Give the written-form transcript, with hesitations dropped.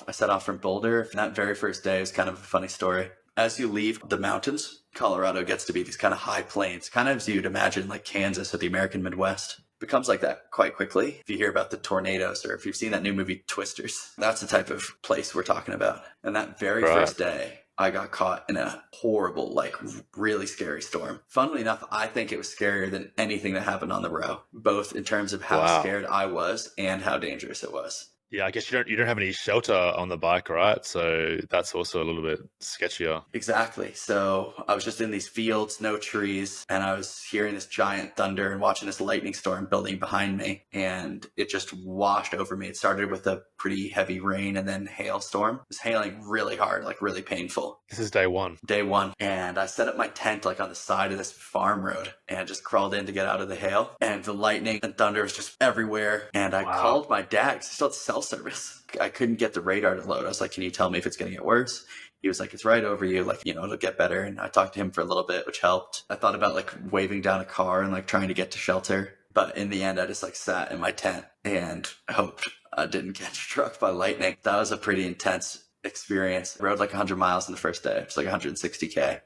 I set off from Boulder. And that very first day was kind of a funny story. As you leave the mountains, Colorado gets to be these kind of high plains, kind of as you'd imagine like Kansas or the American Midwest. Becomes like that quite quickly. If you hear about the tornadoes or if you've seen that new movie Twisters, that's the type of place we're talking about. And that very Right. first day, I got caught in a horrible, like really scary storm. Funnily enough, I think it was scarier than anything that happened on the row, both in terms of how Wow. scared I was and how dangerous it was. Yeah, I guess you don't have any shelter on the bike, right? So that's also a little bit sketchier. Exactly. So I was just in these fields, no trees, and I was hearing this giant thunder and watching this lightning storm building behind me, and it just washed over me. It started with a pretty heavy rain and then hailstorm. It was hailing really hard, like really painful. This is day one. Day one. And I set up my tent like on the side of this farm road and just crawled in to get out of the hail. And the lightning and thunder was just everywhere. And I Wow. called my dad 'cause I still had cell service. I couldn't get the radar to load. I was like, can you tell me if it's going to get worse? He was like, it's right over you. Like, it'll get better. And I talked to him for a little bit, which helped. I thought about like waving down a car and like trying to get to shelter. But in the end, I just like sat in my tent and hoped I didn't get struck by lightning. That was a pretty intense experience. I rode like 100 miles in the first day. It's like 160K.